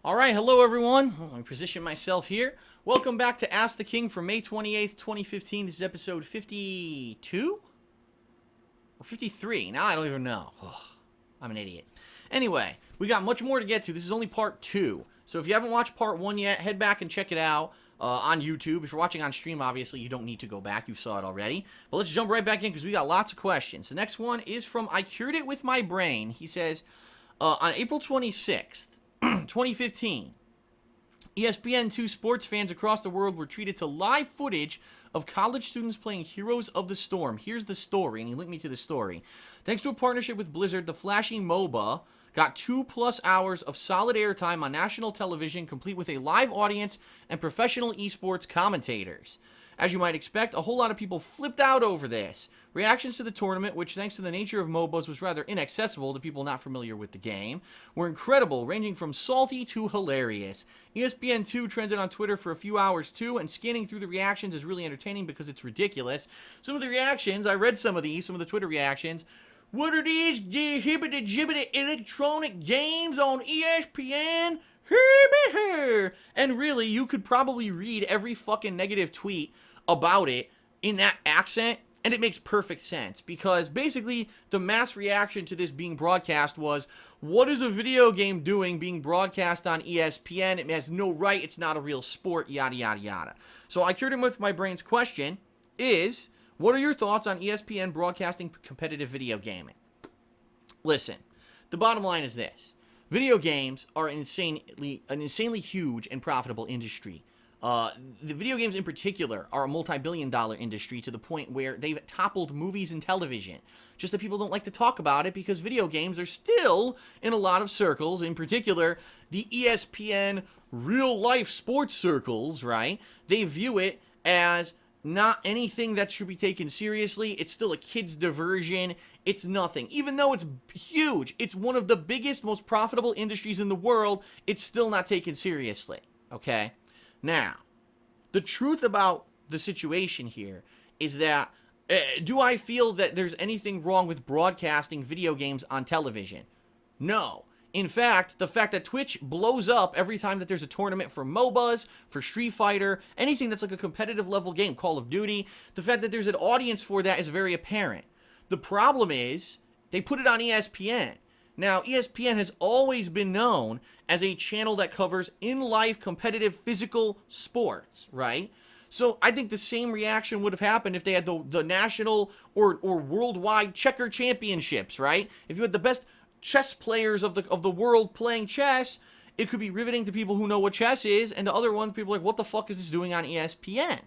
All right, hello everyone. Let me position myself here. Welcome back to Ask the King for May 28th, 2015. This is episode 52? Or 53? Now I don't even know. I'm an idiot. Anyway, we got much more to get to. This is only part 2. So if you haven't watched part 1 yet, head back and check it out on YouTube. If you're watching on stream, obviously, you don't need to go back. You saw it already. But let's jump right back in because we got lots of questions. The next one is from I Cured It With My Brain. He says, on April 26th, 2015, ESPN 2 sports fans across the world were treated to live footage of college students playing Heroes of the Storm. Here's the story, and he linked me to the story. Thanks to a partnership with Blizzard, the flashy MOBA got 2+ hours of solid airtime on national television, complete with a live audience and professional esports commentators. As you might expect, a whole lot of people flipped out over this. Reactions to the tournament, which thanks to the nature of MOBAs was rather inaccessible to people not familiar with the game, were incredible, ranging from salty to hilarious. ESPN 2 trended on Twitter for a few hours too, and scanning through the reactions is really entertaining because it's ridiculous. Some of the reactions, I read some of the Twitter reactions. What are these hibbity-jibbity electronic games on ESPN? And really, you could probably read every fucking negative tweet about it in that accent, and it makes perfect sense, because basically the mass reaction to this being broadcast was, what is a video game doing being broadcast on ESPN? It has no right, it's not a real sport, yada yada yada. So I cured him with my brain's question is, what are your thoughts on ESPN broadcasting competitive video gaming? Listen, the bottom line is this. Video games are an insanely huge and profitable industry. The video games in particular are a multi-billion-dollar industry to the point where they've toppled movies and television. Just that people don't like to talk about it because video games are still, in a lot of circles, in particular, the ESPN real-life sports circles, right? They view it as not anything that should be taken seriously. It's still a kid's diversion. It's nothing. Even though it's huge, it's one of the biggest, most profitable industries in the world, it's still not taken seriously, okay? Now, the truth about the situation here is that, do I feel that there's anything wrong with broadcasting video games on television? No. In fact, the fact that Twitch blows up every time that there's a tournament for MOBAs, for Street Fighter, anything that's like a competitive level game, Call of Duty, the fact that there's an audience for that is very apparent. The problem is, they put it on ESPN. Now, ESPN has always been known as a channel that covers in-life competitive physical sports, right? So I think the same reaction would have happened if they had the national or worldwide checker championships, right? If you had the best chess players of the world playing chess, it could be riveting to people who know what chess is, and to other ones, people are like, what the fuck is this doing on ESPN?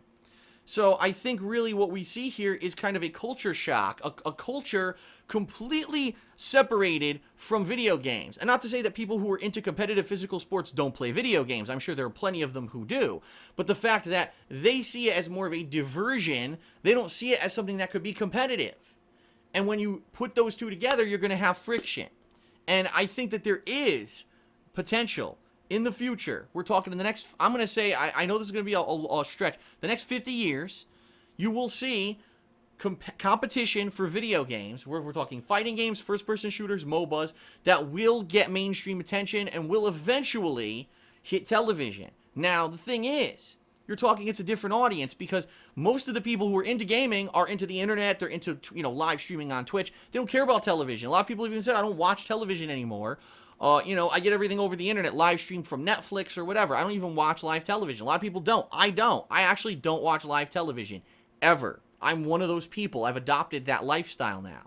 So I think really what we see here is kind of a culture shock, a culture completely separated from video games. And not to say that people who are into competitive physical sports don't play video games. I'm sure there are plenty of them who do. But the fact that they see it as more of a diversion, they don't see it as something that could be competitive. And when you put those two together, you're going to have friction. And I think that there is potential in the future. We're talking in the next, I'm going to say, I know this is going to be a stretch. The next 50 years, you will see competition for video games. We're talking fighting games, first-person shooters, MOBAs, that will get mainstream attention and will eventually hit television. Now, the thing is, you're talking it's a different audience because most of the people who are into gaming are into the internet. They're into, live streaming on Twitch. They don't care about television. A lot of people even said, I don't watch television anymore. I get everything over the internet, live streamed from Netflix or whatever. I don't even watch live television. A lot of people don't. I don't. I actually don't watch live television ever. I'm one of those people. I've adopted that lifestyle now.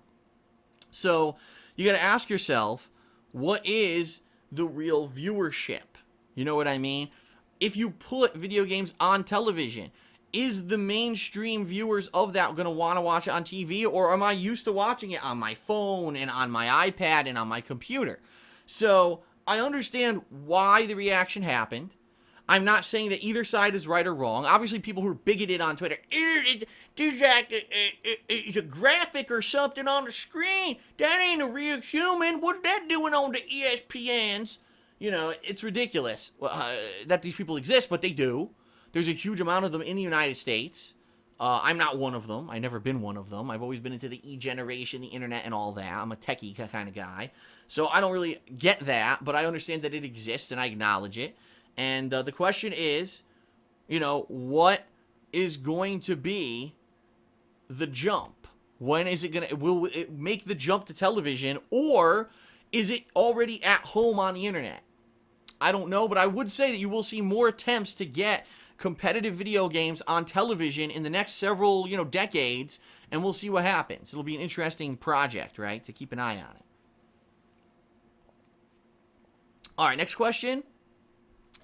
So you got to ask yourself, what is the real viewership? You know what I mean? If you put video games on television, is the mainstream viewers of that going to want to watch it on TV, or am I used to watching it on my phone and on my iPad and on my computer? So I understand why the reaction happened. I'm not saying that either side is right or wrong. Obviously, people who are bigoted on Twitter, there's like a graphic or something on the screen. That ain't a real human. What's that doing on the ESPNs? It's ridiculous that these people exist, but they do. There's a huge amount of them in the United States. I'm not one of them. I've never been one of them. I've always been into the e-generation, the internet, and all that. I'm a techie kind of guy. So I don't really get that, but I understand that it exists, and I acknowledge it. And the question is, what is going to be the jump? When is it going to... Will it make the jump to television, or is it already at home on the internet? I don't know, but I would say that you will see more attempts to get competitive video games on television in the next several, decades, and we'll see what happens. It'll be an interesting project, right, to keep an eye on it. All right, next question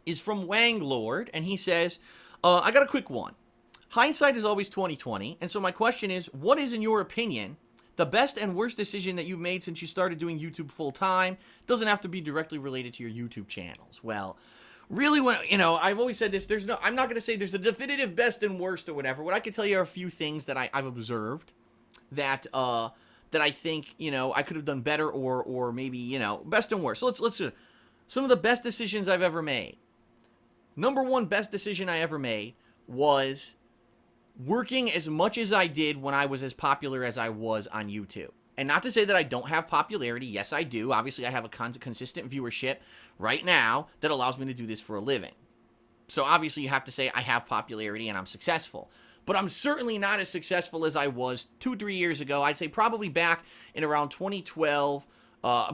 is from Wanglord, and he says, I got a quick one. Hindsight is always 20/20, and so my question is, what is, in your opinion, the best and worst decision that you've made since you started doing YouTube full-time? Doesn't have to be directly related to your YouTube channels. Well, really, when I've always said this, I'm not going to say there's a definitive best and worst or whatever. What I can tell you are a few things that I've observed that I think, I could have done better, or maybe, best and worst. So let's do some of the best decisions I've ever made. Number one best decision I ever made was working as much as I did when I was as popular as I was on YouTube. And not to say that I don't have popularity. Yes, I do. Obviously, I have a consistent viewership right now that allows me to do this for a living. So obviously, you have to say I have popularity and I'm successful. But I'm certainly not as successful as I was 2-3 years ago. I'd say probably back in around 2012.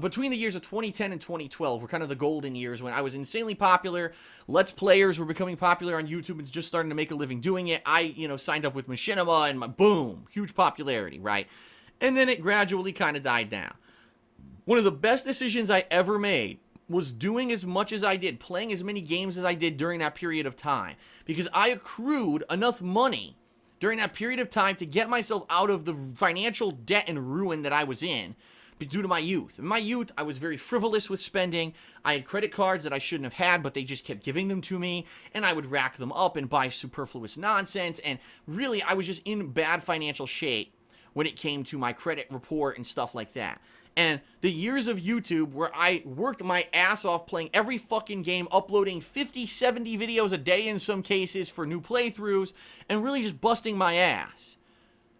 Between the years of 2010 and 2012 were kind of the golden years when I was insanely popular. Let's Players were becoming popular on YouTube and just starting to make a living doing it. I, signed up with Machinima and boom, huge popularity, right? And then it gradually kind of died down. One of the best decisions I ever made was doing as much as I did, playing as many games as I did during that period of time, because I accrued enough money during that period of time to get myself out of the financial debt and ruin that I was in due to my youth. In my youth, I was very frivolous with spending. I had credit cards that I shouldn't have had, but they just kept giving them to me, and I would rack them up and buy superfluous nonsense, and really, I was just in bad financial shape when it came to my credit report and stuff like that. And the years of YouTube where I worked my ass off playing every fucking game, uploading 50, 70 videos a day in some cases for new playthroughs, and really just busting my ass,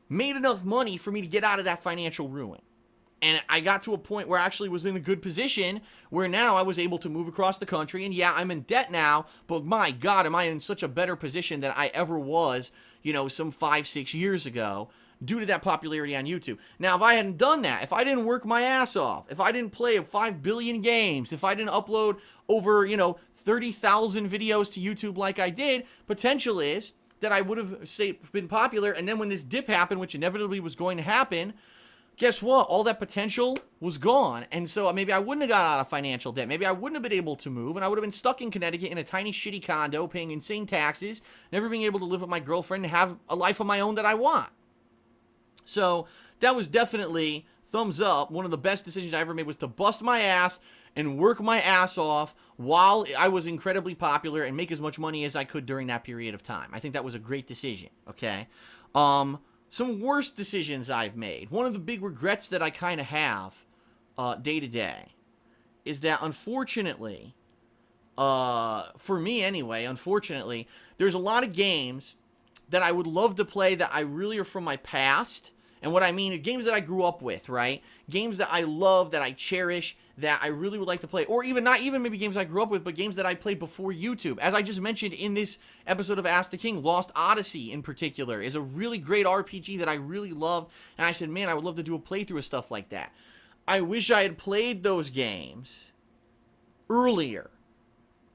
made enough money for me to get out of that financial ruin. And I got to a point where I actually was in a good position where now I was able to move across the country. And yeah, I'm in debt now, but my God, am I in such a better position than I ever was, some 5-6 years ago due to that popularity on YouTube. Now, if I hadn't done that, if I didn't work my ass off, if I didn't play 5 billion games, if I didn't upload over, 30,000 videos to YouTube like I did, potential is that I would have been popular. And then when this dip happened, which inevitably was going to happen, guess what? All that potential was gone. And so maybe I wouldn't have got out of financial debt. Maybe I wouldn't have been able to move, and I would have been stuck in Connecticut in a tiny shitty condo paying insane taxes, never being able to live with my girlfriend and have a life of my own that I want. So that was definitely, thumbs up, one of the best decisions I ever made was to bust my ass and work my ass off while I was incredibly popular and make as much money as I could during that period of time. I think that was a great decision, okay? Some worst decisions I've made. One of the big regrets that I kind of have day to day is that, unfortunately, for me anyway, unfortunately, there's a lot of games that I would love to play that I really are from my past. And what I mean, games that I grew up with, right? Games that I love, that I cherish, that I really would like to play. Or even, not even maybe games I grew up with, but games that I played before YouTube. As I just mentioned in this episode of Ask the King, Lost Odyssey in particular is a really great RPG that I really loved. And I said, man, I would love to do a playthrough of stuff like that. I wish I had played those games earlier,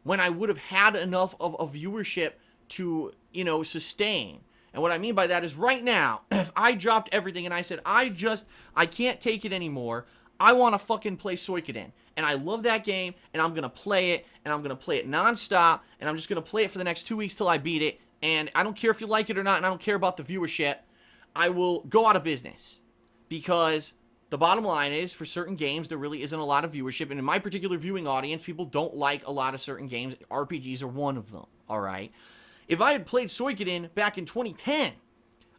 when I would have had enough of a viewership to, sustain. And what I mean by that is right now, if I dropped everything and I said, I can't take it anymore, I want to fucking play Suikoden. And I love that game, and I'm going to play it, and I'm going to play it nonstop, and I'm just going to play it for the next 2 weeks till I beat it. And I don't care if you like it or not, and I don't care about the viewership. I will go out of business. Because the bottom line is, for certain games, there really isn't a lot of viewership. And in my particular viewing audience, people don't like a lot of certain games. RPGs are one of them, all right? If I had played Suikoden back in 2010,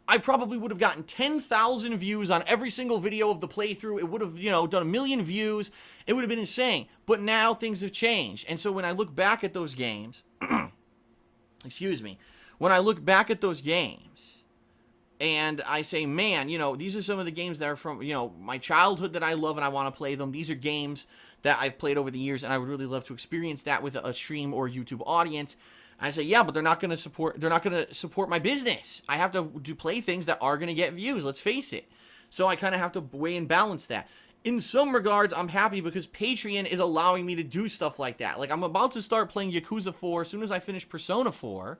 I probably would have gotten 10,000 views on every single video of the playthrough. It would have, done 1 million views. It would have been insane. But now things have changed. And so when I look back at those games, excuse me, when I look back at those games, and I say, man, these are some of the games that are from, my childhood that I love and I want to play them. These are games that I've played over the years, and I would really love to experience that with a stream or YouTube audience. I say, yeah, but they're not going to support my business. I have to play things that are going to get views, let's face it. So I kind of have to weigh and balance that. In some regards, I'm happy because Patreon is allowing me to do stuff like that. Like, I'm about to start playing Yakuza 4 as soon as I finish Persona 4.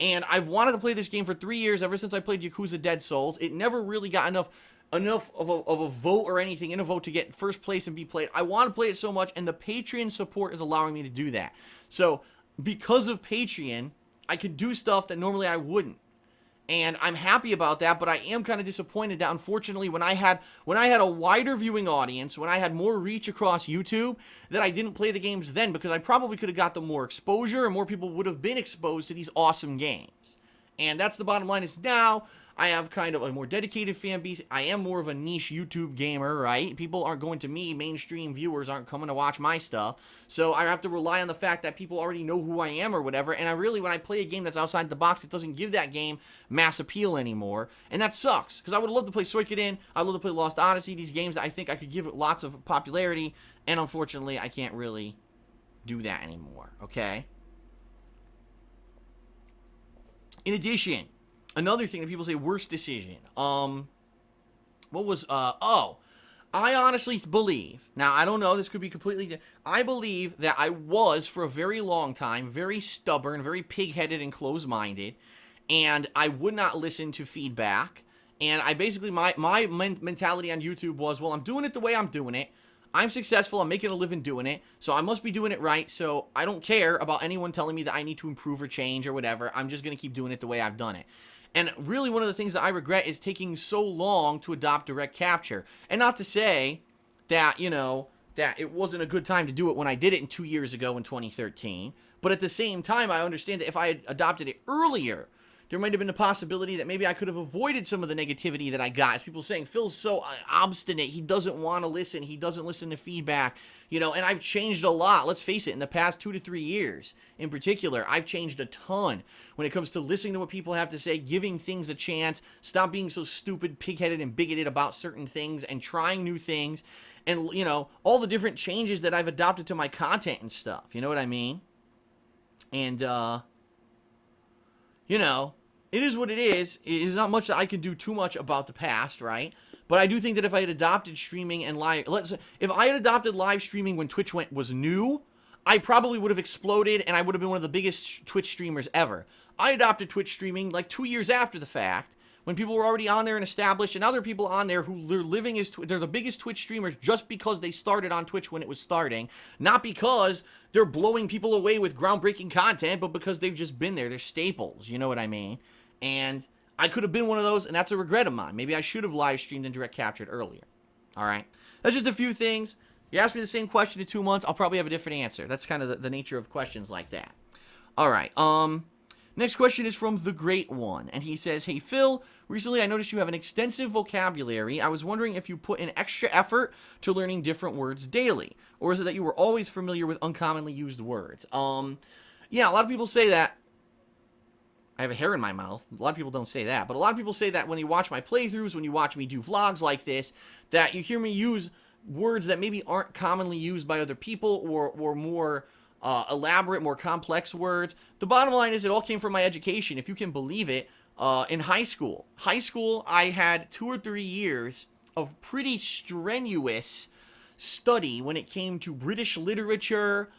And I've wanted to play this game for 3 years, ever since I played Yakuza Dead Souls. It never really got enough of a vote or anything in a vote to get first place and be played. I want to play it so much, and the Patreon support is allowing me to do that. So, because of Patreon, I can do stuff that normally I wouldn't. And I'm happy about that, but I am kind of disappointed that, unfortunately, when I had a wider viewing audience, when I had more reach across YouTube, that I didn't play the games then, because I probably could have got them more exposure, and more people would have been exposed to these awesome games. And that's the bottom line. Is now I have kind of a more dedicated fan base. I am more of a niche YouTube gamer, right? People aren't going to me. Mainstream viewers aren't coming to watch my stuff. So I have to rely on the fact that people already know who I am or whatever. And when I play a game that's outside the box, it doesn't give that game mass appeal anymore. And that sucks, because I would love to play Suikoden. I'd love to play Lost Odyssey. These games that I think I could give it lots of popularity. And unfortunately, I can't really do that anymore, okay? In addition, another thing that people say, worst decision. I honestly believe, now I don't know, this could be completely, I believe that I was, for a very long time, very stubborn, very pig-headed and closed-minded, and I would not listen to feedback, and I basically, my mentality on YouTube was, well, I'm doing it the way I'm doing it, I'm successful, I'm making a living doing it, so I must be doing it right, so I don't care about anyone telling me that I need to improve or change or whatever. I'm just going to keep doing it the way I've done it. And really, one of the things that I regret is taking so long to adopt direct capture. And not to say that, that it wasn't a good time to do it when I did it 2 years ago in 2013, but at the same time, I understand that if I had adopted it earlier, there might have been a possibility that maybe I could have avoided some of the negativity that I got. As people saying, Phil's so obstinate, he doesn't want to listen, he doesn't listen to feedback, and I've changed a lot. Let's face it, in the past 2 to 3 years, in particular, I've changed a ton when it comes to listening to what people have to say, giving things a chance, stop being so stupid, pig-headed, and bigoted about certain things, and trying new things, and, all the different changes that I've adopted to my content and stuff, you know what I mean? And, it is what it is. It is not much that I can do too much about the past, right? But I do think that if I had adopted streaming and if I had adopted live streaming when Twitch was new, I probably would have exploded and I would have been one of the biggest Twitch streamers ever. I adopted Twitch streaming like 2 years after the fact, when people were already on there and established, and now there are people on there who they're living as they're the biggest Twitch streamers just because they started on Twitch when it was starting, not because they're blowing people away with groundbreaking content, but because they've just been there. They're staples, you know what I mean? And I could have been one of those, and that's a regret of mine. Maybe I should have live streamed and direct captured earlier. All right, that's just a few things. You ask me the same question in 2 months, I'll probably have a different answer. That's kind of the nature of questions like that. All right. Next question is from The Great One, and he says, "Hey Phil, recently I noticed you have an extensive vocabulary. I was wondering if you put in extra effort to learning different words daily, or is it that you were always familiar with uncommonly used words?" Yeah, a lot of people say that. I have a hair in my mouth. A lot of people don't say that, but a lot of people say that when you watch my playthroughs, when you watch me do vlogs like this, that you hear me use words that maybe aren't commonly used by other people, or more elaborate, more complex words. The bottom line is it all came from my education, if you can believe it. In high school, I had 2 or 3 years of pretty strenuous study when it came to British literature,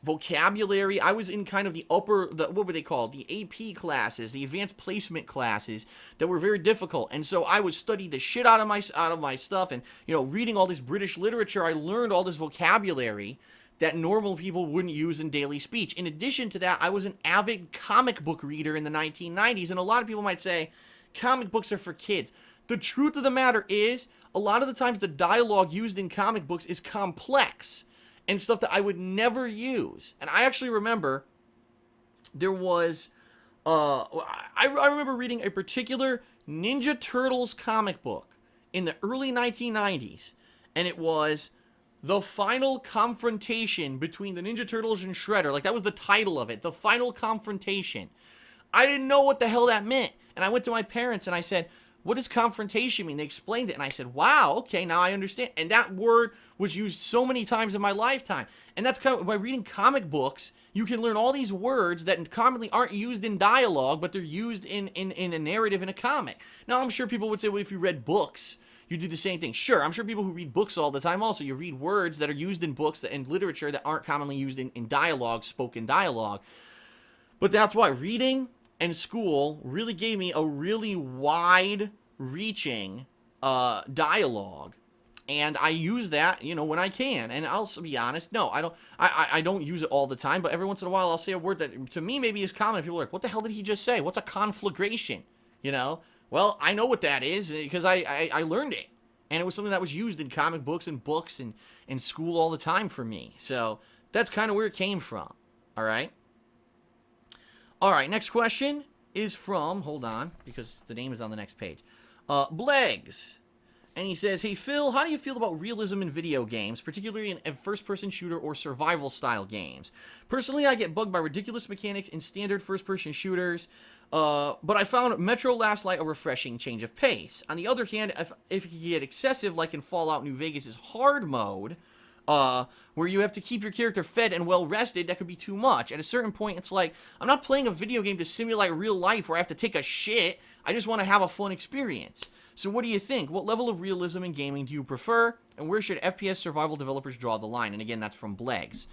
vocabulary. I was in kind of what were they called? The AP classes, the advanced placement classes that were very difficult. And so I would study the shit out of my stuff, and reading all this British literature, I learned all this vocabulary that normal people wouldn't use in daily speech. In addition to that, I was an avid comic book reader in the 1990s, and a lot of people might say comic books are for kids. The truth of the matter is, a lot of the times the dialogue used in comic books is complex and stuff that I would never use. And I actually remember there was, I remember reading a particular Ninja Turtles comic book in the early 1990s, and it was The Final Confrontation between the Ninja Turtles and Shredder. Like, that was the title of it, The Final Confrontation. I didn't know what the hell that meant. And I went to my parents and I said, what does confrontation mean? They explained it, and I said, wow, okay, now I understand. And that word was used so many times in my lifetime. And that's kind of, by reading comic books, you can learn all these words that commonly aren't used in dialogue, but they're used in a narrative in a comic. Now, I'm sure people would say, well, if you read books, you do the same thing. Sure, I'm sure people who read books all the time also, you read words that are used in books and literature that aren't commonly used in dialogue, spoken dialogue. But that's why reading and school really gave me a really wide-reaching dialogue, and I use that, when I can. And I'll be honest, no, I don't use it all the time, but every once in a while I'll say a word that to me maybe is common. People are like, what the hell did he just say? What's a conflagration? Well, I know what that is because I learned it, and it was something that was used in comic books and books and in school all the time for me. So that's kind of where it came from. All right, next question is from, hold on, because the name is on the next page, Blegs. And he says, hey, Phil, how do you feel about realism in video games, particularly in first-person shooter or survival-style games? Personally, I get bugged by ridiculous mechanics in standard first-person shooters, but I found Metro Last Light a refreshing change of pace. On the other hand, if it can get excessive, like in Fallout New Vegas' hard mode, where you have to keep your character fed and well-rested, that could be too much. At a certain point, it's like, I'm not playing a video game to simulate real life where I have to take a shit. I just want to have a fun experience. So what do you think? What level of realism in gaming do you prefer? And where should FPS survival developers draw the line? And again, that's from Blegs.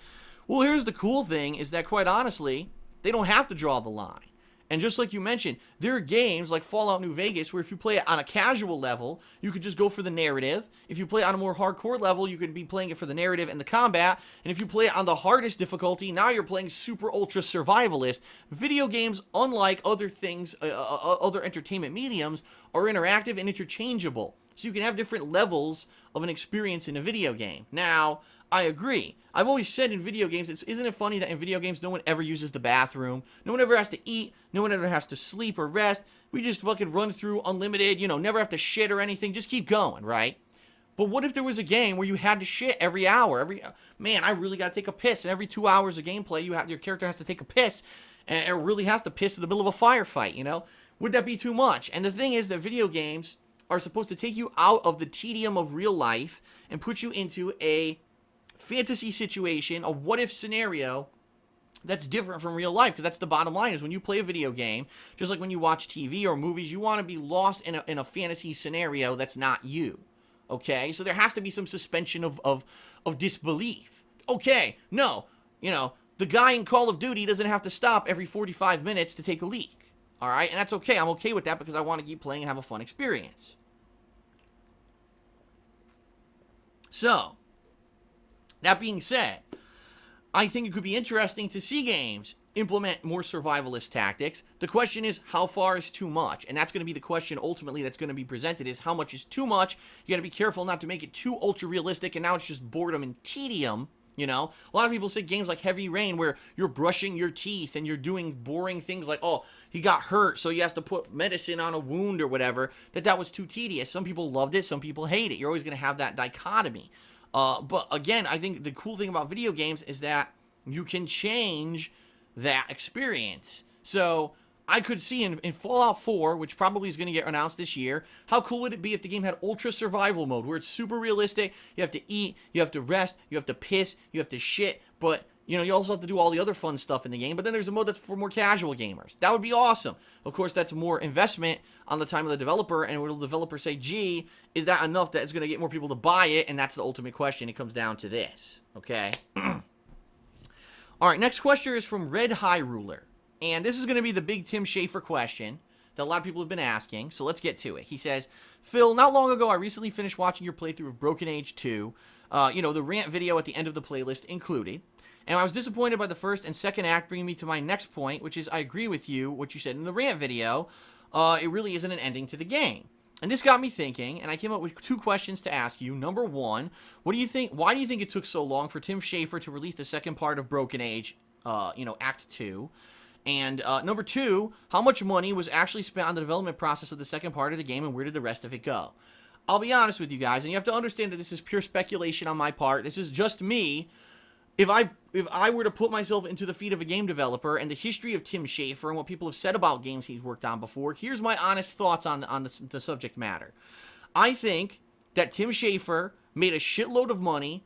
Well, here's the cool thing, is that quite honestly, they don't have to draw the line. And just like you mentioned, there are games like Fallout New Vegas where if you play it on a casual level, you could just go for the narrative. If you play it on a more hardcore level, you could be playing it for the narrative and the combat. And if you play it on the hardest difficulty, now you're playing super ultra survivalist. Video games, unlike other things, other entertainment mediums, are interactive and interchangeable. So you can have different levels of an experience in a video game. Now, I agree. I've always said in video games, isn't it funny that in video games no one ever uses the bathroom? No one ever has to eat. No one ever has to sleep or rest. We just fucking run through unlimited, never have to shit or anything. Just keep going, right? But what if there was a game where you had to shit every hour? Man, I really got to take a piss. And every 2 hours of gameplay, your character has to take a piss. And it really has to piss in the middle of a firefight, Would that be too much? And the thing is that video games are supposed to take you out of the tedium of real life and put you into a fantasy situation, a what-if scenario that's different from real life, because that's the bottom line, is when you play a video game, just like when you watch TV or movies, you want to be lost in a fantasy scenario that's not you, okay? So there has to be some suspension of disbelief. Okay, no, the guy in Call of Duty doesn't have to stop every 45 minutes to take a leak, all right? And that's okay. I'm okay with that because I want to keep playing and have a fun experience. So, that being said, I think it could be interesting to see games implement more survivalist tactics. The question is, how far is too much? And that's going to be the question ultimately that's going to be presented, is how much is too much? You got to be careful not to make it too ultra realistic, and now it's just boredom and tedium. A lot of people say games like Heavy Rain, where you're brushing your teeth and you're doing boring things like, oh, he got hurt, so he has to put medicine on a wound or whatever, that was too tedious. Some people loved it, some people hate it. You're always going to have that dichotomy. But again, I think the cool thing about video games is that you can change that experience. So I could see in Fallout 4, which probably is going to get announced this year, how cool would it be if the game had ultra survival mode, where it's super realistic. You have to eat, you have to rest, you have to piss, you have to shit, but you also have to do all the other fun stuff in the game. But then there's a mode that's for more casual gamers. That would be awesome. Of course, that's more investment on the time of the developer, and will the developer say, gee, is that enough that it's going to get more people to buy it? And that's the ultimate question. It comes down to this, okay? All right, next question is from Red High Ruler. And this is going to be the big Tim Schafer question that a lot of people have been asking, so let's get to it. He says, Phil, not long ago, I recently finished watching your playthrough of Broken Age 2, the rant video at the end of the playlist included, and I was disappointed by the first and second act, bringing me to my next point, which is I agree with you, what you said in the rant video. It really isn't an ending to the game. And this got me thinking, and I came up with two questions to ask you. Number one, what do you think? Why do you think it took so long for Tim Schafer to release the second part of Broken Age, Act 2? And number two, how much money was actually spent on the development process of the second part of the game, and where did the rest of it go? I'll be honest with you guys, and you have to understand that this is pure speculation on my part. This is just me if I were to put myself into the feet of a game developer and the history of Tim Schafer and what people have said about games he's worked on before, here's my honest thoughts on the subject matter. I think that Tim Schafer made a shitload of money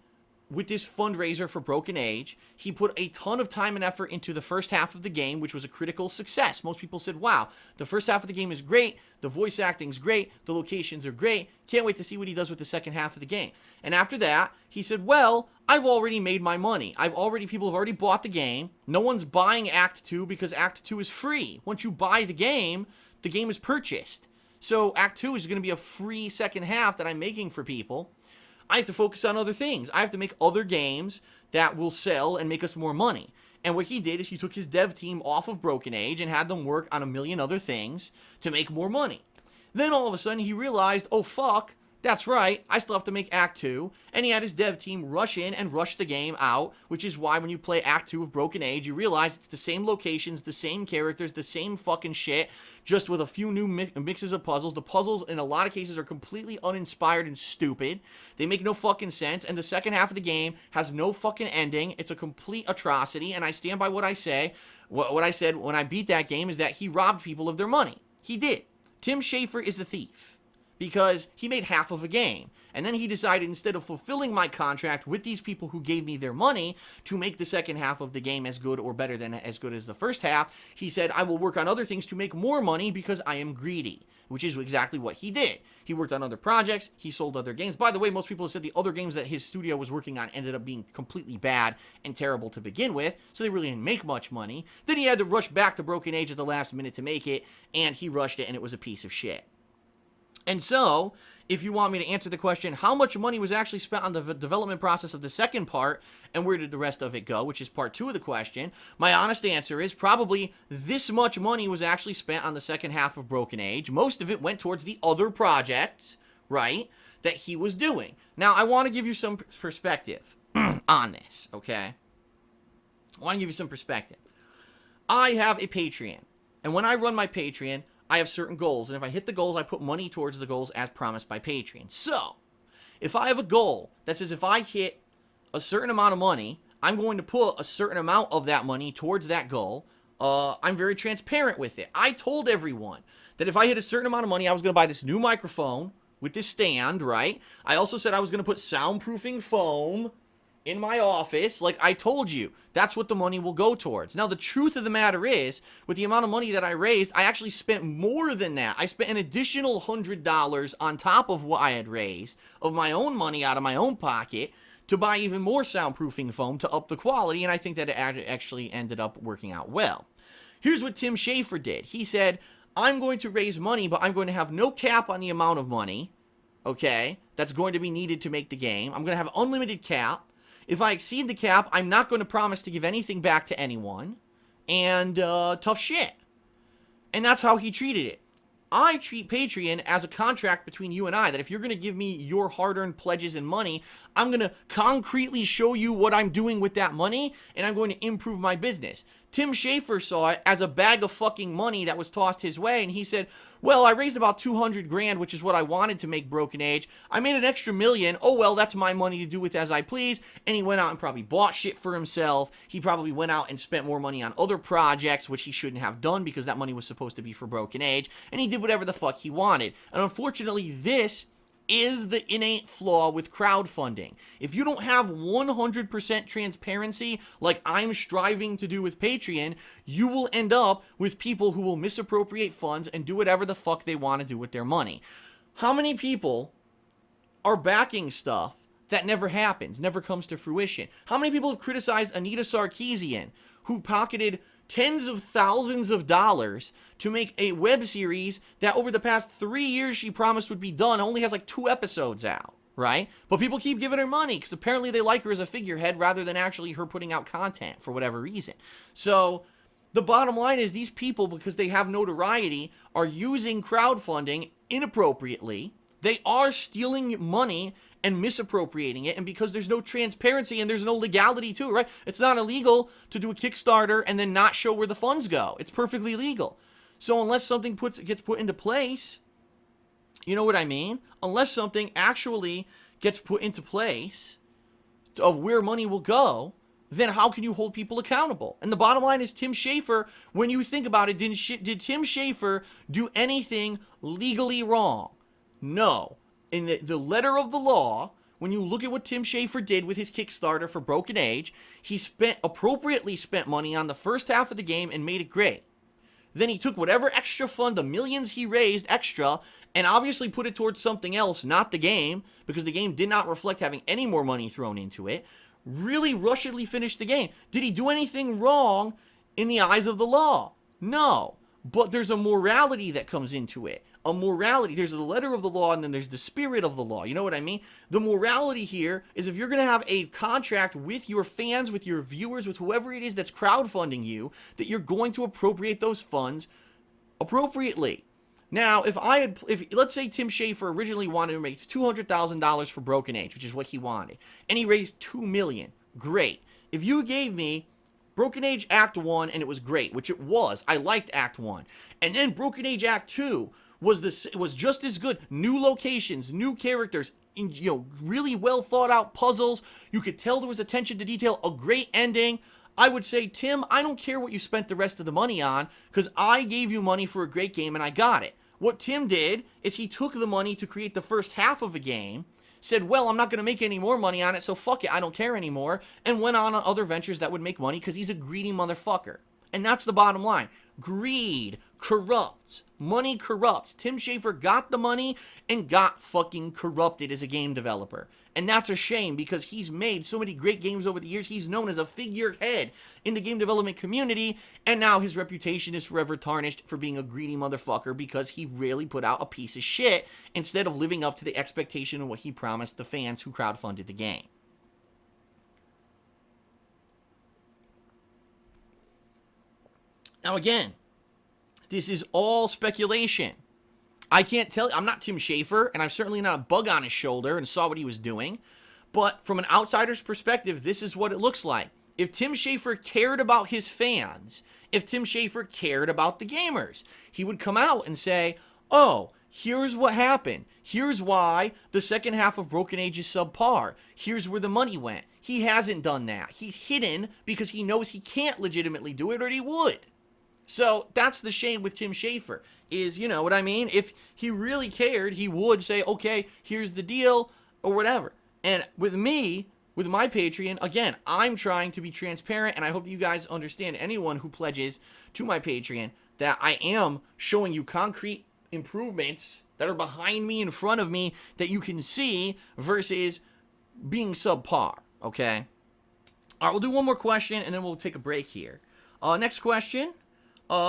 with this fundraiser for Broken Age. He put a ton of time and effort into the first half of the game, which was a critical success. Most people said, wow, the first half of the game is great, the voice acting's great, the locations are great, can't wait to see what he does with the second half of the game. And after that, he said, well, I've already made my money. People have already bought the game. No one's buying Act 2 because Act 2 is free. Once you buy the game is purchased. So Act 2 is going to be a free second half that I'm making for people. I have to focus on other things. I have to make other games that will sell and make us more money. And what he did is he took his dev team off of Broken Age and had them work on a million other things to make more money. Then all of a sudden he realized, oh fuck, that's right, I still have to make Act 2, and he had his dev team rush in and rush the game out, which is why when you play Act 2 of Broken Age, you realize it's the same locations, the same characters, the same fucking shit, just with a few new mixes of puzzles. The puzzles, in a lot of cases, are completely uninspired and stupid. They make no fucking sense, and the second half of the game has no fucking ending. It's a complete atrocity, and I stand by what I say. What I said when I beat that game is that he robbed people of their money. He did. Tim Schafer is the thief, because he made half of a game. And then he decided, instead of fulfilling my contract with these people who gave me their money to make the second half of the game as good or better than as good as the first half, he said, I will work on other things to make more money because I am greedy, which is exactly what he did. He worked on other projects. He sold other games. By the way, most people have said the other games that his studio was working on ended up being completely bad and terrible to begin with, so they really didn't make much money. Then he had to rush back to Broken Age at the last minute to make it, and he rushed it, and it was a piece of shit. And so, if you want me to answer the question, how much money was actually spent on the development process of the second part, and where did the rest of it go, which is part 2 of the question, my honest answer is probably this much money was actually spent on the second half of Broken Age. Most of it went towards the other projects, right, that he was doing. Now, I want to give you some perspective on this, okay? I want to give you some perspective. I have a Patreon, and when I run my Patreon, I have certain goals, and if I hit the goals, I put money towards the goals as promised by Patreon. So, if I have a goal that says if I hit a certain amount of money, I'm going to put a certain amount of that money towards that goal. I'm very transparent with it. I told everyone that if I hit a certain amount of money, I was going to buy this new microphone with this stand, right? I also said I was going to put soundproofing foam in my office. Like I told you, that's what the money will go towards. Now, the truth of the matter is, with the amount of money that I raised, I actually spent more than that. I spent an additional $100 on top of what I had raised of my own money out of my own pocket to buy even more soundproofing foam to up the quality, and I think that it actually ended up working out well. Here's what Tim Schafer did. He said, I'm going to raise money, but I'm going to have no cap on the amount of money, okay, that's going to be needed to make the game. I'm going to have unlimited cap. If I exceed the cap, I'm not going to promise to give anything back to anyone. And tough shit. And that's how he treated it. I treat Patreon as a contract between you and I, that if you're going to give me your hard-earned pledges and money, I'm going to concretely show you what I'm doing with that money, and I'm going to improve my business. Tim Schafer saw it as a bag of fucking money that was tossed his way, and he said, well, I raised about 200 grand, which is what I wanted to make Broken Age. I made an extra $1 million. Oh, well, that's my money to do with as I please. And he went out and probably bought shit for himself. He probably went out and spent more money on other projects, which he shouldn't have done because that money was supposed to be for Broken Age. And he did whatever the fuck he wanted. And unfortunately, this is the innate flaw with crowdfunding. If you don't have 100% transparency like I'm striving to do with Patreon, you will end up with people who will misappropriate funds and do whatever the fuck they want to do with their money. How many people are backing stuff that never happens, never comes to fruition? How many people have criticized Anita Sarkeesian, who pocketed tens of thousands of dollars to make a web series that over the past 3 years she promised would be done, only has like 2 episodes out, right? But people keep giving her money because apparently they like her as a figurehead rather than actually her putting out content for whatever reason. So the bottom line is these people, because they have notoriety, are using crowdfunding inappropriately. They are stealing money and misappropriating it, and because there's no transparency and there's no legality to it, right? It's not illegal to do a Kickstarter and then not show where the funds go. It's perfectly legal. So unless something gets put into place, you know what I mean? Unless something actually gets put into place of where money will go, then how can you hold people accountable? And the bottom line is Tim Schafer, when you think about it, did Tim Schafer do anything legally wrong? No. In the letter of the law, when you look at what Tim Schafer did with his Kickstarter for Broken Age, he appropriately spent money on the first half of the game and made it great. Then he took whatever extra fund, the millions he raised extra, and obviously put it towards something else, not the game, because the game did not reflect having any more money thrown into it. Really rushedly finished the game. Did he do anything wrong in the eyes of the law? No. But there's a morality that comes into it. A morality. There's the letter of the law and then there's the spirit of the law. You know what I mean? The morality here is if you're going to have a contract with your fans, with your viewers, with whoever it is that's crowdfunding you, that you're going to appropriate those funds appropriately. Now, if let's say Tim Schafer originally wanted to raise $200,000 for Broken Age, which is what he wanted, and he raised $2 million, great. If you gave me Broken Age Act 1 and it was great, which it was, I liked Act 1, and then Broken Age Act 2 was just as good, new locations, new characters, really well thought out puzzles, you could tell there was attention to detail, a great ending, I would say, Tim, I don't care what you spent the rest of the money on, because I gave you money for a great game and I got it. What Tim did is he took the money to create the first half of a game, said, well, I'm not going to make any more money on it, so fuck it, I don't care anymore, and went on other ventures that would make money because he's a greedy motherfucker. And that's the bottom line. Greed corrupts. Money corrupts. Tim Schafer got the money and got fucking corrupted as a game developer. And that's a shame because he's made so many great games over the years. He's known as a figurehead in the game development community. And now his reputation is forever tarnished for being a greedy motherfucker because he really put out a piece of shit instead of living up to the expectation of what he promised the fans who crowdfunded the game. Now again, this is all speculation. I can't tell you, I'm not Tim Schafer, and I'm certainly not a bug on his shoulder and saw what he was doing, but from an outsider's perspective, this is what it looks like. If Tim Schafer cared about his fans, if Tim Schafer cared about the gamers, he would come out and say, oh, here's what happened. Here's why the second half of Broken Age is subpar. Here's where the money went. He hasn't done that. He's hidden because he knows he can't legitimately do it or he would. So that's the shame with Tim Schafer is, you know what I mean? If he really cared, he would say, okay, here's the deal or whatever. And with me, with my Patreon, again, I'm trying to be transparent and I hope you guys understand, anyone who pledges to my Patreon, that I am showing you concrete improvements that are behind me, in front of me, that you can see versus being subpar, okay? All right, we'll do one more question and then we'll take a break here. Next question.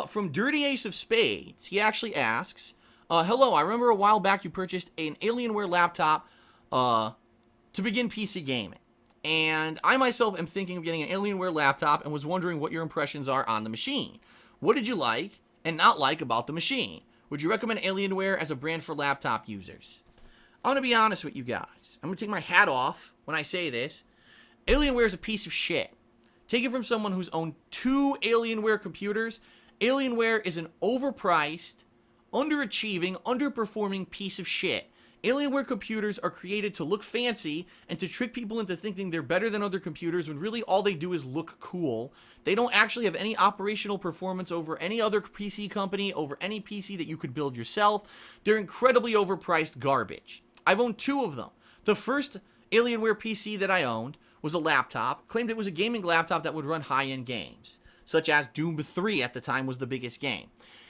From Dirty Ace of Spades, he actually asks, hello, I remember a while back you purchased an Alienware laptop to begin PC gaming. And I myself am thinking of getting an Alienware laptop and was wondering what your impressions are on the machine. What did you like and not like about the machine? Would you recommend Alienware as a brand for laptop users? I'm going to be honest with you guys. I'm going to take my hat off when I say this. Alienware is a piece of shit. Take it from someone who's owned 2 Alienware computers. Alienware is an overpriced, underachieving, underperforming piece of shit. Alienware computers are created to look fancy and to trick people into thinking they're better than other computers when really all they do is look cool. They don't actually have any operational performance over any other PC company, over any PC that you could build yourself. They're incredibly overpriced garbage. I've owned 2 of them. The first Alienware PC that I owned was a laptop, claimed it was a gaming laptop that would run high-end games, such as Doom 3 at the time was the biggest game.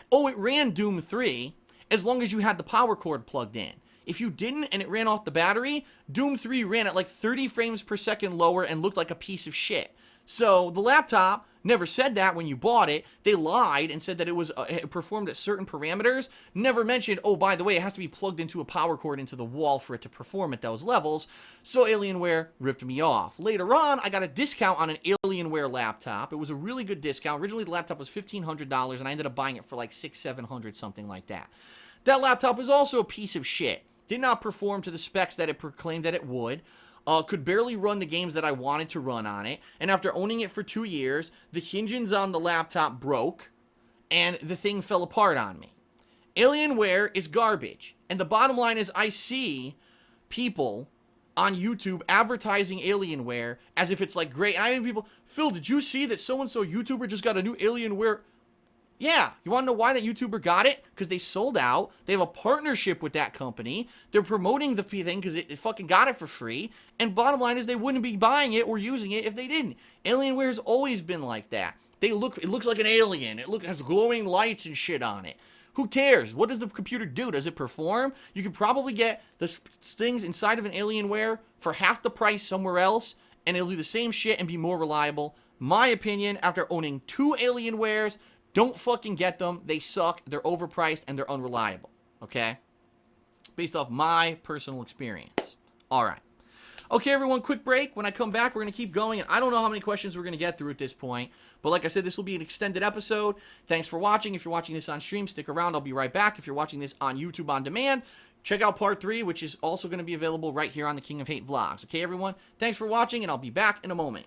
Oh, it ran Doom 3 as long as you had the power cord plugged in. If you didn't and it ran off the battery, Doom 3 ran at like 30 frames per second lower and looked like a piece of shit. So the laptop never said that when you bought it. They lied and said that it performed at certain parameters. Never mentioned, oh, by the way, it has to be plugged into a power cord into the wall for it to perform at those levels. So Alienware ripped me off. Later on, I got a discount on an Alienware laptop. It was a really good discount. Originally, the laptop was $1,500, and I ended up buying it for like $600, $700, something like that. That laptop was also a piece of shit. Did not perform to the specs that it proclaimed that it would. Could barely run the games that I wanted to run on it. And after owning it for 2 years, the hinges on the laptop broke, and the thing fell apart on me. Alienware is garbage. And the bottom line is I see people on YouTube advertising Alienware as if it's like great. And I have people, Phil, did you see that so-and-so YouTuber just got a new Alienware? Yeah, you want to know why that YouTuber got it? Because they sold out. They have a partnership with that company. They're promoting the thing because it fucking got it for free. And bottom line is they wouldn't be buying it or using it if they didn't. Alienware has always been like that. It looks like an alien. It has glowing lights and shit on it. Who cares? What does the computer do? Does it perform? You could probably get the things inside of an Alienware for half the price somewhere else, and it'll do the same shit and be more reliable. My opinion, after owning 2 Alienwares, don't fucking get them. They suck. They're overpriced and they're unreliable. Okay? Based off my personal experience. All right. Okay, everyone, quick break. When I come back, we're going to keep going. And I don't know how many questions we're going to get through at this point. But like I said, this will be an extended episode. Thanks for watching. If you're watching this on stream, stick around. I'll be right back. If you're watching this on YouTube on demand, check out part 3, which is also going to be available right here on the King of Hate vlogs. Okay, everyone? Thanks for watching, and I'll be back in a moment.